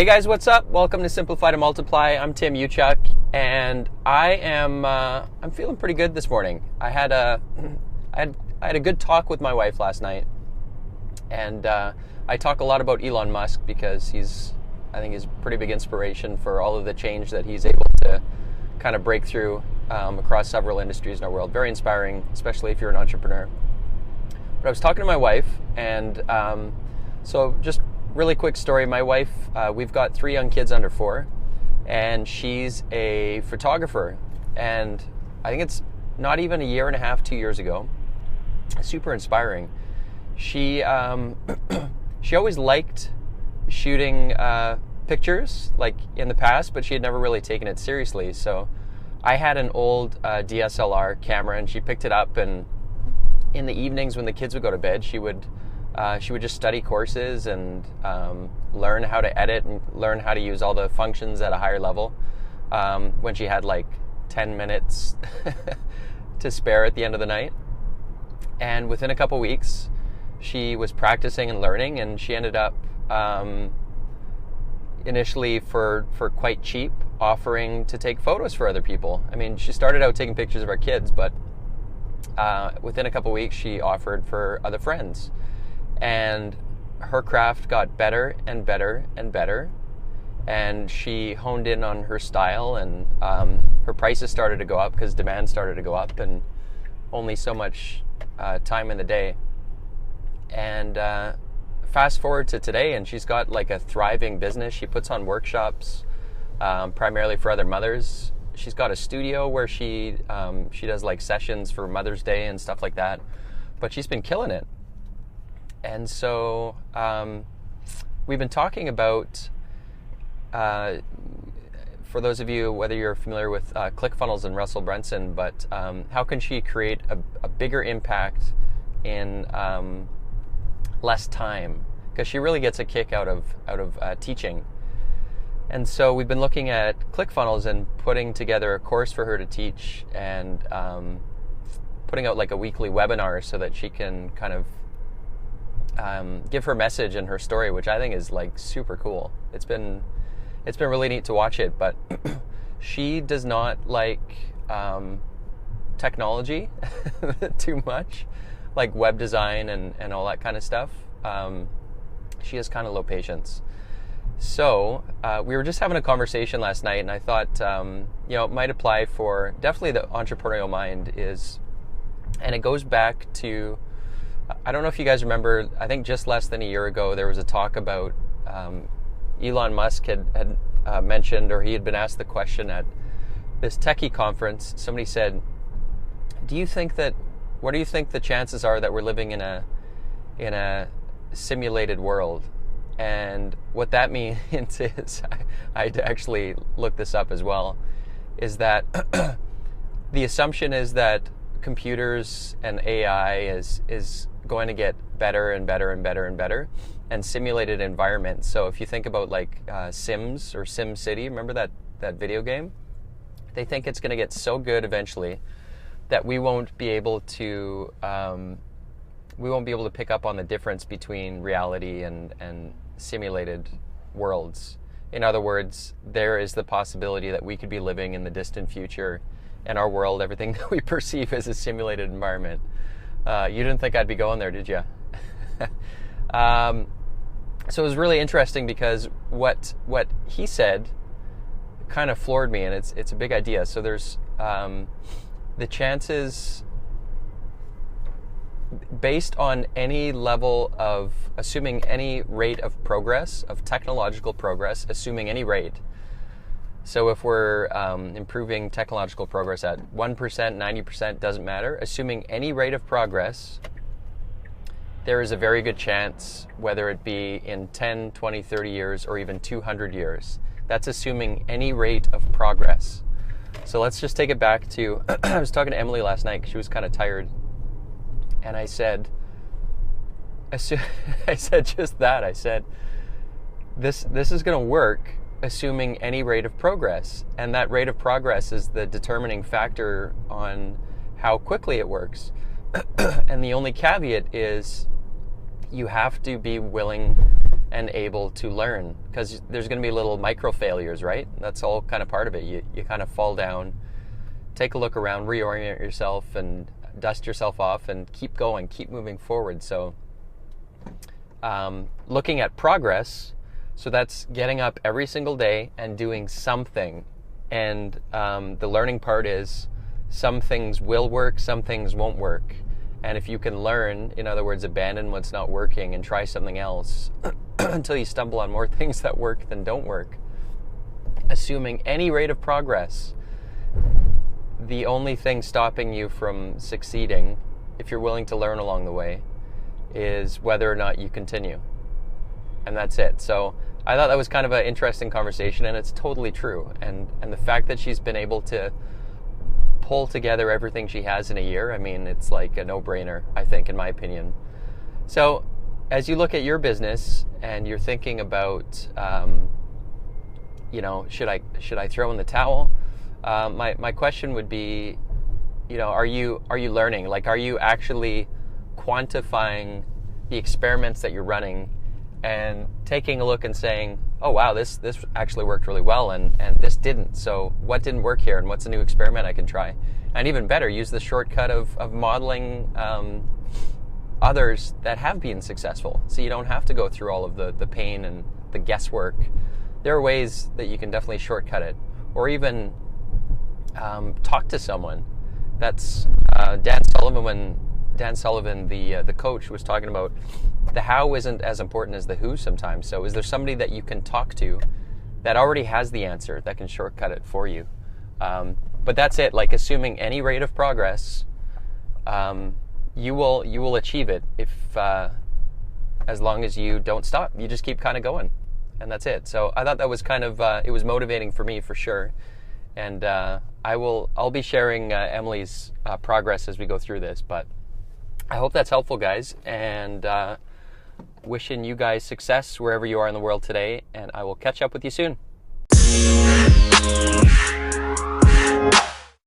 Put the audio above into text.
Hey guys, what's up? Welcome to Simplify to Multiply. I'm Tim Uchuk, and I'm feeling pretty good this morning. I had a good talk with my wife last night, and I talk a lot about Elon Musk because I think he's a pretty big inspiration for all of the change that he's able to kind of break through across several industries in our world. Very inspiring, especially if you're an entrepreneur. But I was talking to my wife, and so just really quick story. My wife, we've got 3 young kids under 4, and she's a photographer. And I think it's not even a year and a half, 2 years ago. Super inspiring. She always liked shooting pictures, like in the past, but she had never really taken it seriously. So I had an old DSLR camera, and she picked it up, and in the evenings when the kids would go to bed, she would just study courses and learn how to edit and learn how to use all the functions at a higher level when she had like 10 minutes to spare at the end of the night. And within a couple weeks, she was practicing and learning, and she ended up initially for quite cheap offering to take photos for other people. I mean, she started out taking pictures of our kids, but within a couple weeks, she offered for other friends. And her craft got better and better and better, and she honed in on her style, and her prices started to go up because demand started to go up, and only so much time in the day. And fast forward to today, and she's got like a thriving business. She puts on workshops primarily for other mothers. She's got a studio where she does like sessions for Mother's Day and stuff like that, but she's been killing it. And so we've been talking about, for those of you, whether you're familiar with ClickFunnels and Russell Brunson, but how can she create a bigger impact in less time? Because she really gets a kick out of teaching. And so we've been looking at ClickFunnels and putting together a course for her to teach, and putting out like a weekly webinar so that she can kind of give her message and her story, which I think is like super cool. It's been really neat to watch it, but she does not like technology too much, like web design and all that kind of stuff. She has kind of low patience. So we were just having a conversation last night, and I thought it might apply for definitely the entrepreneurial mind and it goes back to, I don't know if you guys remember, I think just less than a year ago, there was a talk about Elon Musk had mentioned, or he had been asked the question at this techie conference. Somebody said, what do you think the chances are that we're living in a simulated world? And what that means is, I had to actually look this up as well, is that the assumption is that computers and AI is going to get better and better and better and better, and simulated environments. So if you think about like Sims or SimCity, remember that video game? They think it's going to get so good eventually that we won't be able to pick up on the difference between reality and simulated worlds. In other words, there is the possibility that we could be living in the distant future, and our world, everything that we perceive as a simulated environment. You didn't think I'd be going there, did you? So it was really interesting because what he said kind of floored me, and it's a big idea. So there's the chances, based on any level of, assuming any rate of progress, of technological progress, assuming any rate. So if we're improving technological progress at 1%, 90%, doesn't matter. Assuming any rate of progress, there is a very good chance, whether it be in 10, 20, 30 years, or even 200 years. That's assuming any rate of progress. So let's just take it back to, I was talking to Emily last night because she was kind of tired. And I said just that. I said, this is going to work assuming any rate of progress, and that rate of progress is the determining factor on how quickly it works. And the only caveat is you have to be willing and able to learn, because there's going to be little micro failures, right? That's all kind of part of it. You kind of fall down, take a look around, reorient yourself, and dust yourself off, and keep going, keep moving forward. So looking at progress, so that's getting up every single day and doing something. And the learning part is some things will work, some things won't work. And if you can learn, in other words, abandon what's not working and try something else until you stumble on more things that work than don't work, assuming any rate of progress, the only thing stopping you from succeeding, if you're willing to learn along the way, is whether or not you continue. And that's it. So I thought that was kind of an interesting conversation, and it's totally true. And the fact that she's been able to pull together everything she has in a year, I mean, it's like a no-brainer, I think, in my opinion. So as you look at your business and you're thinking about, should I throw in the towel? My question would be, are you learning? Like, are you actually quantifying the experiments that you're running and taking a look and saying, oh wow, this actually worked really well, and this didn't. So what didn't work here, and what's a new experiment I can try? And even better, use the shortcut of modeling others that have been successful, so you don't have to go through all of the pain and the guesswork. There are ways that you can definitely shortcut it, or even talk to someone. That's Dan Sullivan, the coach, was talking about the how isn't as important as the who sometimes. So is there somebody that you can talk to that already has the answer, that can shortcut it for you? But that's it. Like, assuming any rate of progress, you will achieve it if as long as you don't stop. You just keep kind of going, and that's it. So I thought that was kind of it was motivating for me, for sure. And I'll be sharing Emily's progress as we go through this. But I hope that's helpful, guys, and wishing you guys success wherever you are in the world today, and I will catch up with you soon.